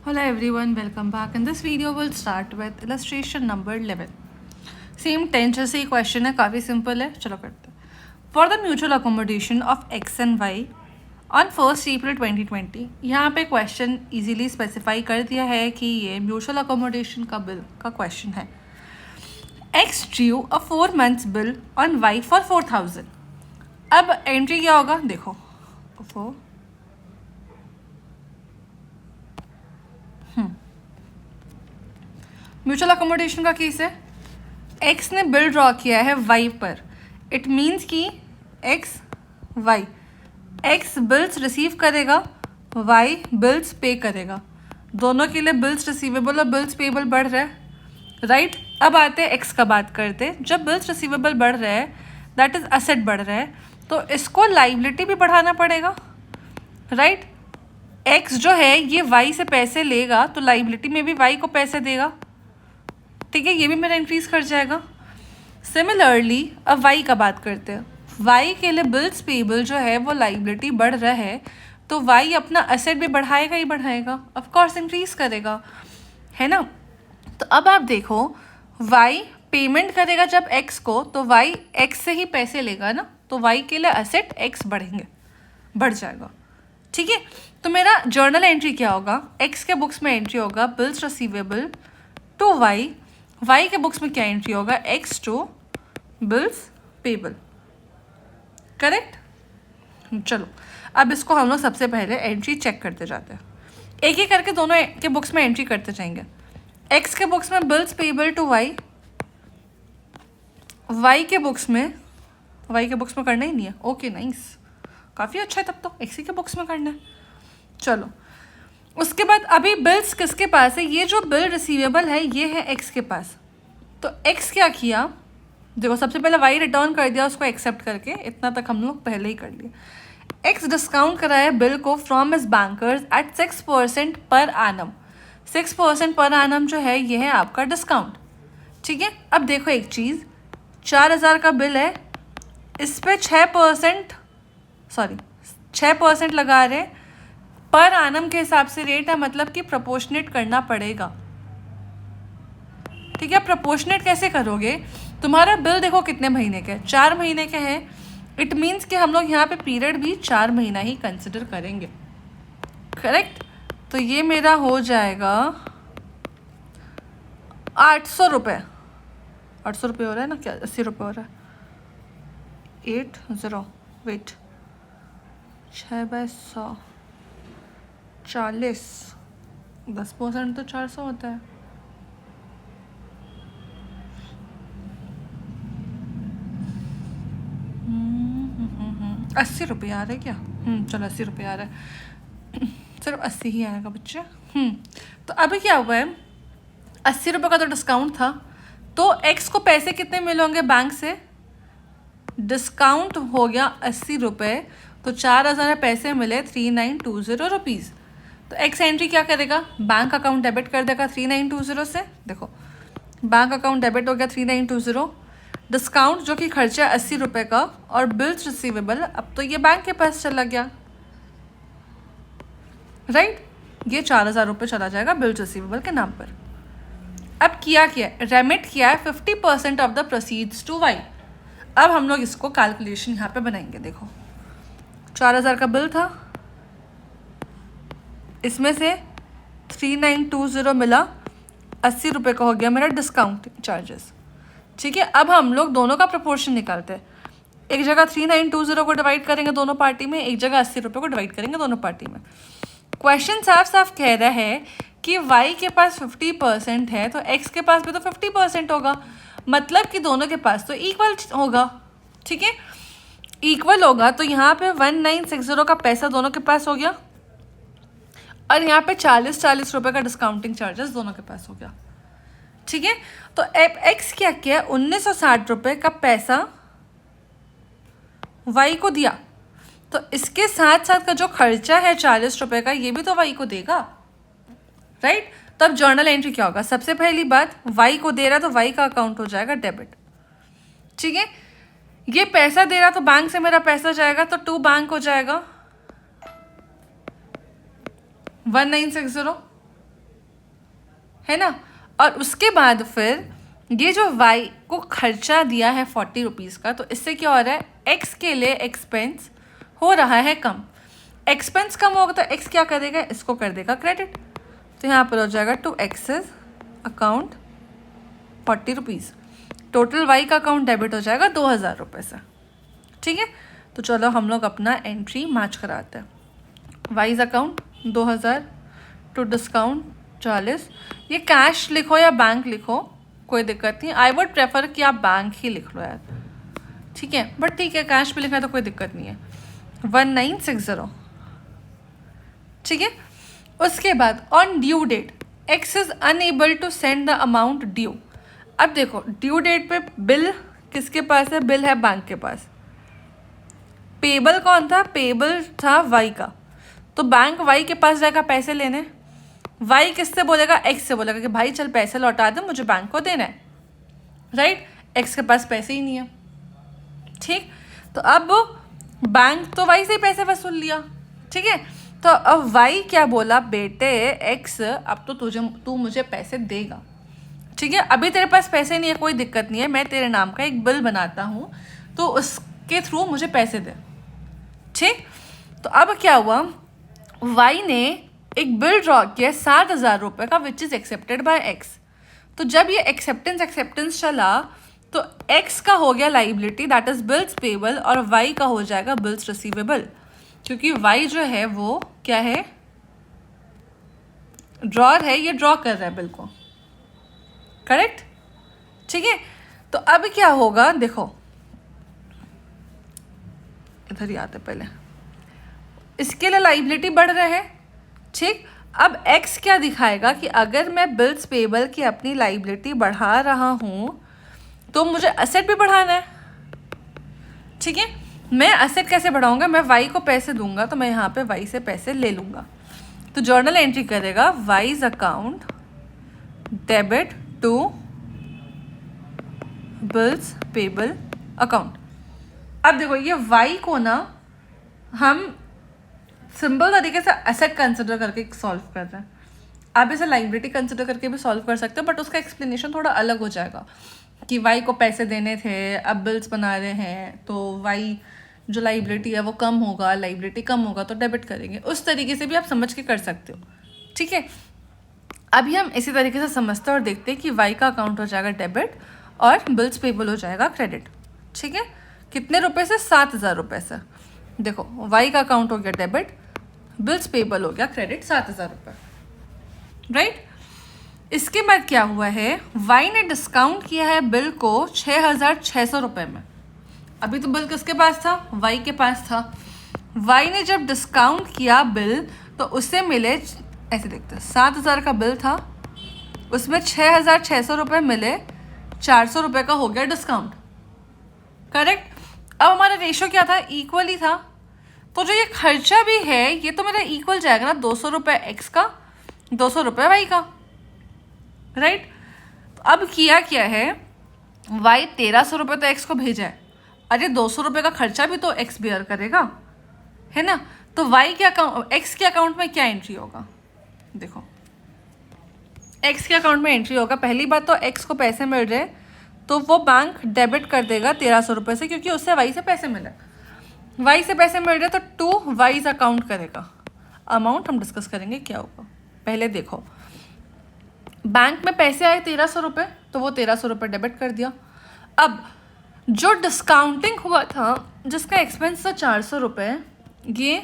Hello everyone, welcome back. In this video, we'll start with illustration number 11. Same 10 जैसे ही question है, काफ़ी simple है. चलो करते हैं. For the mutual accommodation of X and Y on 1 April 2020, यहाँ पे क्वेश्चन इजीली स्पेसिफाई कर दिया है कि ये म्यूचुअल अकोमोडेशन का बिल का क्वेश्चन है. X drew a 4 months bill on Y for 4000. अब एंट्री क्या होगा देखो. म्यूचुअल अकोमोडेशन का केस है. एक्स ने बिल ड्रॉ किया है वाई पर. इट मीन्स कि X Y, X bills receive करेगा, वाई बिल्स पे करेगा. दोनों के लिए बिल्स रिसीवेबल और बिल्स पेबल बढ़ रहा है, राइट. अब आते हैं एक्स का बात करते हैं. जब बिल्स रिसीवेबल बढ़ रहा है, दैट इज असेट बढ़ रहा है, तो इसको लाइबिलिटी भी बढ़ाना पड़ेगा, राइट. एक्स जो है ये वाई से पैसे लेगा, तो लाइबिलिटी में भी वाई को पैसे देगा, ठीक है. ये भी मेरा इंक्रीज कर जाएगा. सिमिलरली अब वाई का बात करते हैं. वाई के लिए बिल्स पेबल जो है वो लाइबिलिटी बढ़ रहा है, तो वाई अपना असेट भी बढ़ाएगा ही बढ़ाएगा, ऑफ कोर्स इंक्रीज करेगा, है ना. तो अब आप देखो, वाई पेमेंट करेगा जब एक्स को, तो वाई एक्स से ही पैसे लेगा ना, तो वाई के लिए असेट एक्स बढ़ेंगे, बढ़ जाएगा, ठीक है. तो मेरा जर्नल एंट्री क्या होगा. एक्स के बुक्स में एंट्री होगा bills receivable to Y. Y के बुक्स में क्या एंट्री होगा, X to bills payable, correct. चलो अब इसको हम लोग सबसे पहले एंट्री चेक करते जाते हैं. एक एक करके दोनों के बुक्स में एंट्री करते जाएंगे. एक्स के बुक्स में bills payable to Y, Y के बुक्स में करना ही नहीं है. ओके नाइस, काफ़ी अच्छा है. तब तो एक्स के बुक्स में करना है. चलो उसके बाद अभी बिल्स किसके पास है, ये जो बिल रिसीवेबल है ये है एक्स के पास. तो एक्स क्या किया, देखो सबसे पहले वाई रिटर्न कर दिया उसको एक्सेप्ट करके. इतना तक हम लोग पहले ही कर लिए. एक्स डिस्काउंट कराया बिल को from his bankers at 6% per annum. 6% per annum जो है ये है आपका डिस्काउंट, ठीक है. अब देखो एक चीज़, 4000 का बिल है, इस पर 6% लगा रहे पर आनम के हिसाब से रेट है, मतलब कि प्रोपोर्शनेट करना पड़ेगा, ठीक है. प्रोपोर्शनेट कैसे करोगे, तुम्हारा बिल देखो कितने महीने के, 4 महीने के हैं. इट मीन्स कि हम लोग यहाँ पे पीरियड भी 4 महीना ही कंसिडर करेंगे, करेक्ट. तो ये मेरा हो जाएगा 800 रुपये. 800 रुपये हो रहा है ना, क्या 80 रुपये हो रहा है. 80 वेट, 6/100 40, 10% तो 400 होता है. अस्सी रुपये आ रहे क्या. चलो 80 रुपये आ रहा है. सिर्फ 80 ही आएगा बच्चे. तो अभी क्या हुआ है, 80 रुपये का तो डिस्काउंट था, तो एक्स को पैसे कितने मिले होंगे बैंक से, डिस्काउंट हो गया 80 रुपये, तो 4000 पैसे मिले 3920 रुपीज़. तो एक्स एंट्री क्या करेगा, बैंक अकाउंट डेबिट कर देगा 3920 से. देखो बैंक अकाउंट डेबिट हो गया 3920. डिस्काउंट जो कि खर्चा 80 रुपये का और बिल्स रिसीवेबल, अब तो ये बैंक के पास चला गया, राइट. ये 4000 रुपये चला जाएगा बिल्स रिसीवेबल के नाम पर. अब किया रेमिट किया है 50% of the proceeds to Y. अब हम लोग इसको कैलकुलेशन यहाँ पे बनाएंगे. देखो 4000 का बिल था, इसमें से 3920 मिला, 80 रुपये का हो गया मेरा डिस्काउंट चार्जेस, ठीक है. अब हम लोग दोनों का प्रोपोर्शन निकालते हैं. एक जगह 3920 को डिवाइड करेंगे दोनों पार्टी में, एक जगह 80 रुपये को डिवाइड करेंगे दोनों पार्टी में. क्वेश्चन साफ साफ कह रहा है कि वाई के पास 50% है, तो एक्स के पास भी तो 50% होगा, मतलब कि दोनों के पास तो इक्वल होगा, ठीक है. इक्वल होगा तो यहाँ पे 1960 का पैसा दोनों के पास हो गया, और यहाँ पे 40 रुपये का डिस्काउंटिंग चार्जेस दोनों के पास हो गया, ठीक है. तो एक्स क्या किया, 1960 रुपये का पैसा वाई को दिया, तो इसके साथ साथ का जो खर्चा है 40 रुपये का, ये भी तो वाई को देगा, राइट. तब जर्नल एंट्री क्या होगा, सबसे पहली बात वाई को दे रहा तो वाई का अकाउंट हो जाएगा डेबिट, ठीक है. ये पैसा दे रहा तो बैंक से मेरा पैसा जाएगा, तो टू बैंक हो जाएगा 1960. है ना। और उसके बाद फिर ये जो y को खर्चा दिया है 40 रुपीज़ का, तो इससे क्या हो रहा है, x के लिए एक्सपेंस हो रहा है कम। एक्सपेंस कम होगा तो x क्या करेगा, इसको कर देगा क्रेडिट। तो यहाँ पर हो जाएगा to excess account 40 rupees, total y का अकाउंट डेबिट हो जाएगा 2000 रुपये से। ठीक है, तो चलो हम लोग अपना एंट्री मैच कराते हैं। Y's account 2000 to discount 40। ये कैश लिखो या बैंक लिखो कोई दिक्कत नहीं, आई वुड प्रेफर कि आप बैंक ही लिख लो यार, ठीक है, बट ठीक है कैश भी लिखा है तो कोई दिक्कत नहीं है। 1960, ठीक है। उसके बाद on due date X is unable to send the amount due. अब देखो ड्यू डेट पे बिल किसके पास है, बिल है बैंक के पास। पेबल कौन था, पेबल था वाई का, तो बैंक वाई के पास जाएगा पैसे लेने। वाई किससे बोलेगा, एक्स से बोलेगा कि भाई चल पैसे लौटा दे, मुझे बैंक को देना है, राइट। एक्स के पास पैसे ही नहीं है, ठीक। तो अब बैंक तो वाई से ही पैसे वसूल लिया, ठीक है। तो अब वाई क्या बोला, बेटे एक्स अब तो तू मुझे पैसे देगा, ठीक है। अभी तेरे पास पैसे नहीं है, कोई दिक्कत नहीं है, मैं तेरे नाम का एक बिल बनाता हूँ, तो उसके थ्रू मुझे पैसे दे, ठीक। तो अब क्या हुआ, वाई ने एक बिल ड्रॉ किया 7000 रुपये का, which is accepted by x. तो जब ये एक्सेप्टेंस चला तो एक्स का हो गया liability, that is bills payable, और वाई का हो जाएगा बिल्स रिसीवेबल, क्योंकि वाई जो है वो क्या है, ड्रॉर है, ये ड्रॉ कर रहा है बिल को, करेक्ट, ठीक है। तो अब क्या होगा, देखो इधर ही आते पहले, इसके लिए लाइबिलिटी बढ़ रहा है, ठीक। अब एक्स क्या दिखाएगा कि अगर मैं बिल्स पेबल की अपनी लाइबिलिटी बढ़ा रहा हूँ तो मुझे असेट भी बढ़ाना है, ठीक है। मैं असेट कैसे बढ़ाऊंगा, मैं वाई को पैसे दूंगा, तो मैं यहाँ पे वाई से पैसे ले लूँगा, तो जर्नल एंट्री करेगा Y's account debit to bills payable account. अब देखो ये वाई को ना हम सिंपल तरीके से एसेट कंसिडर करके सॉल्व कर रहे हैं, आप इसे लाइबिलिटी कंसिडर करके भी सॉल्व कर सकते हो, बट उसका एक्सप्लेनेशन थोड़ा अलग हो जाएगा कि वाई को पैसे देने थे, अब बिल्स बना रहे हैं, तो वाई जो लाइबिलिटी है वो कम होगा, लाइबिलिटी कम होगा तो डेबिट करेंगे, उस तरीके से भी आप समझ के कर सकते हो, ठीक है। अभी हम इसी तरीके से समझते हैं और देखते हैं कि वाई का अकाउंट हो जाएगा डेबिट और बिल्स पेबल हो जाएगा क्रेडिट, ठीक है। कितने रुपए से, 7000 रुपये से। देखो वाई का अकाउंट हो गया डेबिट, बिल्स पेबल हो गया क्रेडिट 7000 रुपये, राइट। इसके बाद क्या हुआ है, वाई ने डिस्काउंट किया है बिल को 6600 रुपये में। अभी तो बिल किसके पास था, वाई के पास था। वाई ने जब डिस्काउंट किया बिल तो उससे मिले, ऐसे देखते हैं, 7000 का बिल था, उसमें 6600 रुपये मिले, 400 रुपये का हो गया डिस्काउंट, करेक्ट। अब हमारा रेशो क्या था, इक्वल ही था, तो जो ये खर्चा भी है ये तो मेरा इक्वल जाएगा ना, 200 रुपये एक्स का, 200 रुपये वाई का, राइट। तो अब किया क्या है, वाई 1300 रुपये तो एक्स को भेजा है, अरे 200 रुपये का खर्चा भी तो एक्स बेयर करेगा, है ना। तो वाई के अकाउंट, एक्स के अकाउंट में क्या एंट्री होगा, देखो एक्स के अकाउंट में एंट्री होगा, पहली बात तो एक्स को पैसे मिल रहे तो वो बैंक डेबिट कर देगा 1300 रुपये से, क्योंकि उससे वाई से पैसे मिले, वाई से पैसे मिल रहे तो टू वाइज अकाउंट करेगा। अमाउंट हम डिस्कस करेंगे क्या होगा, पहले देखो बैंक में पैसे आए 1300 रुपये, तो वो 1300 रुपये डेबिट कर दिया। अब जो डिस्काउंटिंग हुआ था जिसका एक्सपेंस था 400 रुपये, ये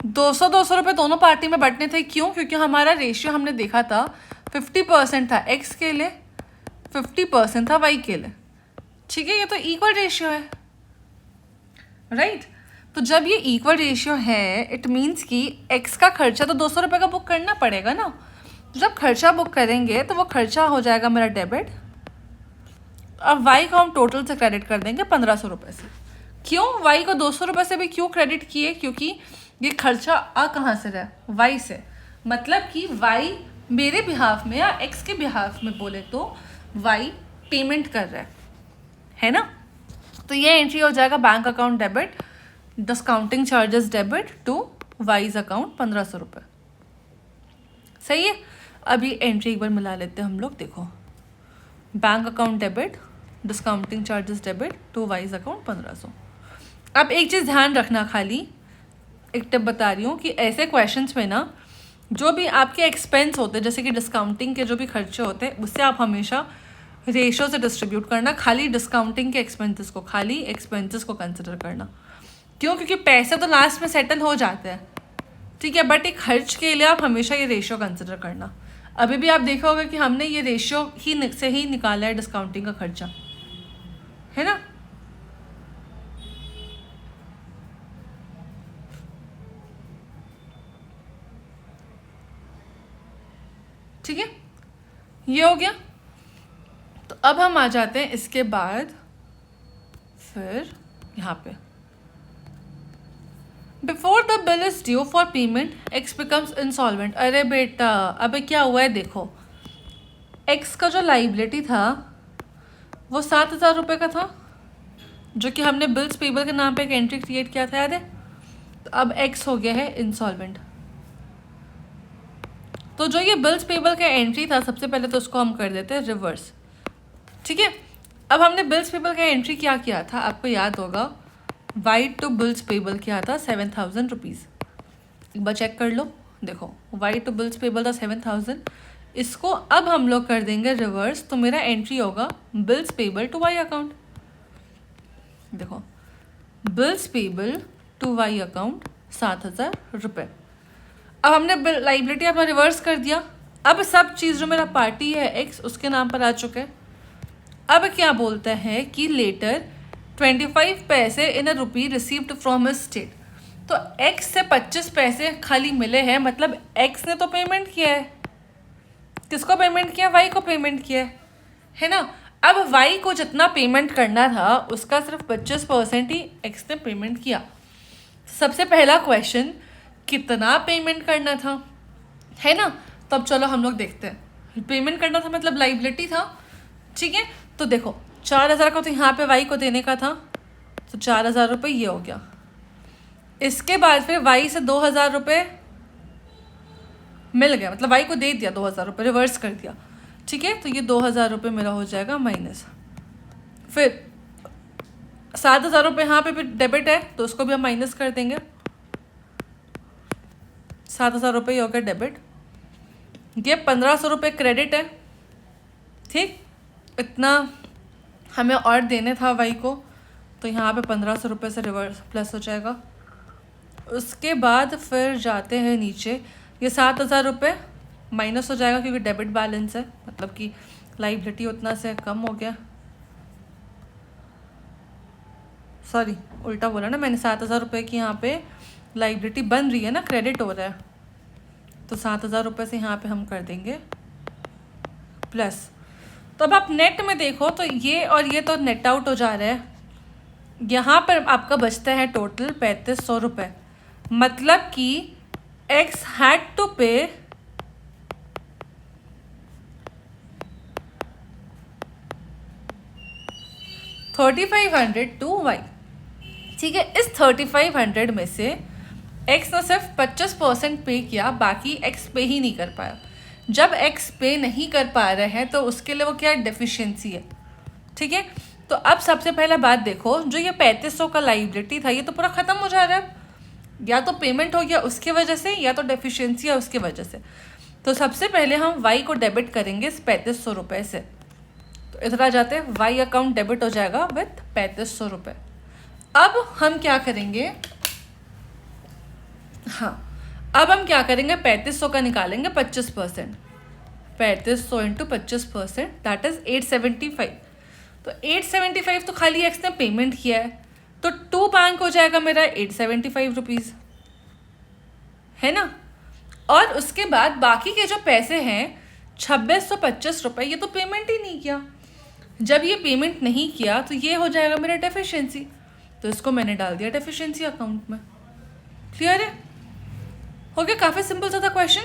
200 रुपये दोनों पार्टी में बंटने थे, क्यों, क्योंकि हमारा रेशियो हमने देखा था 50% था एक्स के लिए, 50% था वाई के लिए, ठीक है। ये तो इक्वल रेशियो है, राइट। तो जब ये इक्वल रेशियो है इट मीन्स कि एक्स का खर्चा तो 200 रुपये का बुक करना पड़ेगा ना, जब खर्चा बुक करेंगे तो वो खर्चा हो जाएगा मेरा डेबिट, अब वाई को हम टोटल से क्रेडिट कर देंगे 1500 रुपये से। क्यों, वाई को 200 रुपये से भी क्यों क्रेडिट किए, क्योंकि ये खर्चा आ कहाँ से रहा, वाई से, मतलब कि वाई मेरे बिहाफ में या एक्स के बिहाफ में बोले तो वाई पेमेंट कर रहा है ना। तो ये एंट्री हो जाएगा bank account debit, discounting charges debit to Y's account 1500 रुपये, सही है। अभी एंट्री एक बार मिला लेते हैं हम लोग। देखो, bank account debit, discounting charges debit, to Y's account 1500। अब एक चीज़ ध्यान रखना, खाली एक टिप बता रही हूँ कि ऐसे क्वेश्चंस में ना जो भी आपके एक्सपेंस होते हैं, जैसे कि डिस्काउंटिंग के जो भी खर्चे होते हैं, उससे आप हमेशा रेशो से डिस्ट्रीब्यूट करना। खाली डिस्काउंटिंग के एक्सपेंसेस को, खाली एक्सपेंसेस को कंसिडर करना। क्यों? क्योंकि पैसे तो लास्ट में सेटल हो जाते हैं, ठीक है, बट एक खर्च के लिए आप हमेशा ये रेशियो कंसिडर करना। अभी भी आप देखा होगा कि हमने ये रेशियो ही से ही निकाला है डिस्काउंटिंग का खर्चा, है ना। ठीक है, ये हो गया। तो अब हम आ जाते हैं इसके बाद फिर यहाँ पे, before the bill is due for payment x becomes insolvent. अरे बेटा, अबे क्या हुआ है, देखो एक्स का जो लाइबिलिटी था वो 7,000 रुपये का था, जो कि हमने बिल्स पेबल के नाम पे एक एंट्री क्रिएट किया था, याद है। तो अब एक्स हो गया है इंसॉल्वेंट। तो जो ये बिल्स पेबल का एंट्री था, सबसे पहले तो उसको हम कर देते हैं रिवर्स, ठीक है। अब हमने बिल्स पेबल का एंट्री क्या किया था, आपको याद होगा, वाइट टू बिल्स पेबल किया था 7,000 रुपीज़। एक बार चेक कर लो, देखो वाइट टू बिल्स पेबल था 7,000। इसको अब हम लोग कर देंगे रिवर्स, तो मेरा एंट्री होगा bills payable to Y account. देखो, bills payable to Y account 7,000 रुपये। अब हमने लाइबिलिटी अपना रिवर्स कर दिया। अब सब चीज़ जो मेरा पार्टी है एक्स, उसके नाम पर आ चुके हैं। अब क्या बोलता है कि लेटर 25 पैसे इन अ रुपी रिसीव्ड फ्रॉम हिज स्टेट। तो एक्स से 25 पैसे खाली मिले हैं, मतलब एक्स ने तो पेमेंट किया है। किसको पेमेंट किया? वाई को पेमेंट किया है ना। अब वाई को जितना पेमेंट करना था उसका सिर्फ 25% ही एक्स ने पेमेंट किया। सबसे पहला क्वेश्चन, कितना पेमेंट करना था, है ना। तो अब चलो हम लोग देखते हैं। पेमेंट करना था मतलब लाइबिलिटी था, ठीक है। तो देखो 4,000 को तो यहाँ पे वाई को देने का था, तो 4,000 रुपये ये हो गया। इसके बाद फिर वाई से 2,000 रुपये मिल गया, मतलब वाई को दे दिया 2,000 रुपये, रिवर्स कर दिया, ठीक है। तो ये 2,000 रुपये मेरा हो जाएगा माइनस। फिर 7,000 रुपये यहाँ पे भी डेबिट है, तो उसको भी हम माइनस कर देंगे। 7,000 रुपये हो गया डेबिट। ये 1,500 रुपये क्रेडिट है, ठीक। इतना हमें और देने था वाई को, तो यहाँ पे 1,500 रुपये से रिवर्स प्लस हो जाएगा। उसके बाद फिर जाते हैं नीचे, ये 7,000 रुपये माइनस हो जाएगा क्योंकि डेबिट बैलेंस है, मतलब कि लाइबिलिटी उतना से कम हो गया। सॉरी, उल्टा बोला ना मैंने, 7,000 रुपये की यहाँ पे लाइबिलिटी बन रही है ना, क्रेडिट हो रहा है। तो 7,000 रुपये से यहाँ पे हम कर देंगे प्लस। तो अब आप नेट में देखो तो ये और ये तो नेट आउट हो जा रहा है। यहाँ पर आपका बचता है टोटल 3,500 रुपये, मतलब कि एक्स हैड टू पे 3,500 टू वाई, ठीक है। इस 3,500 में से एक्स ने सिर्फ 25% पे किया, बाकी एक्स पे ही नहीं कर पाया। जब एक्स पे नहीं कर पा रहे हैं तो उसके लिए वो क्या डेफिशिएंसी है, ठीक है। तो अब सबसे पहला बात देखो, जो ये 3,500 का लाइबिलिटी था ये तो पूरा ख़त्म हो जा रहा है। या तो पेमेंट हो गया उसके वजह से, या तो डेफिशिएंसी है उसके वजह से। तो सबसे पहले हम वाई को डेबिट करेंगे इस 3,500 रुपये से। तो इधर आ जाते हैं, वाई अकाउंट डेबिट हो जाएगा विथ 3,500 रुपये। अब हम क्या करेंगे, हाँ अब हम क्या करेंगे, 3,500 का निकालेंगे 25%। 3,500 इंटू 25% दैट इज 875। तो 875 तो खाली एक्स ने पेमेंट किया है, तो टू बैंक हो जाएगा मेरा 875 रुपीज़, है ना। और उसके बाद बाकी के जो पैसे हैं 2,625 रुपये, ये तो पेमेंट ही नहीं किया। जब ये पेमेंट नहीं किया तो ये हो जाएगा मेरा डेफिशिएंसी, तो इसको मैंने डाल दिया डेफिशिएंसी अकाउंट में। क्लियर है? हो गया, काफ़ी सिंपल सा था क्वेश्चन।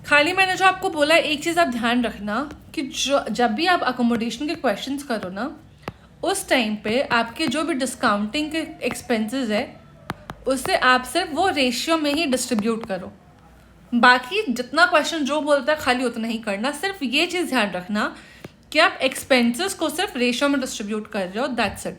खाली मैंने जो आपको बोला है, एक चीज़ आप ध्यान रखना कि जब भी आप अकोमोडेशन के क्वेश्चंस करो ना, उस टाइम पे आपके जो भी डिस्काउंटिंग के एक्सपेंसेस है उससे आप सिर्फ वो रेशियो में ही डिस्ट्रीब्यूट करो, बाकी जितना क्वेश्चन जो बोलता है खाली उतना ही करना। सिर्फ ये चीज़ ध्यान रखना कि आप एक्सपेंसेस को सिर्फ रेशियो में डिस्ट्रीब्यूट कर रहे हो, दैट्स इट।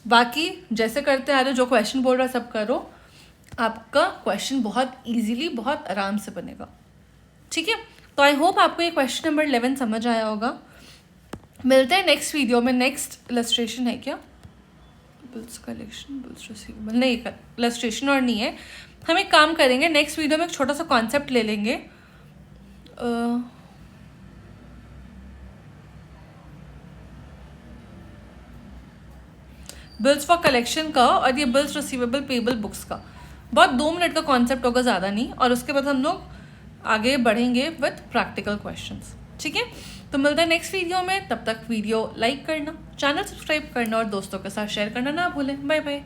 बाकी जैसे करते आ रहे हो, जो क्वेश्चन बोल रहा है सब करो, आपका क्वेश्चन बहुत इजीली बहुत आराम से बनेगा, ठीक है। तो आई होप आपको ये क्वेश्चन नंबर 11 समझ आया होगा। मिलते हैं नेक्स्ट वीडियो में। नेक्स्ट इलस्ट्रेशन है क्या, बिल्स कलेक्शन, बिल्स रिसीवेबल नहीं, इलस्ट्रेशन और नहीं है। हम एक काम करेंगे, नेक्स्ट वीडियो में एक छोटा सा कॉन्सेप्ट ले लेंगे। बिल्स फॉर कलेक्शन का और ये बिल्स रिसीवेबल पेबल बुक्स का बहुत 2 मिनट का कॉन्सेप्ट होगा, ज़्यादा नहीं। और उसके बाद हम लोग आगे बढ़ेंगे विथ प्रैक्टिकल क्वेश्चंस, ठीक है। तो मिलते हैं नेक्स्ट वीडियो में। तब तक वीडियो लाइक करना, चैनल सब्सक्राइब करना और दोस्तों के साथ शेयर करना ना भूलें। Bye bye.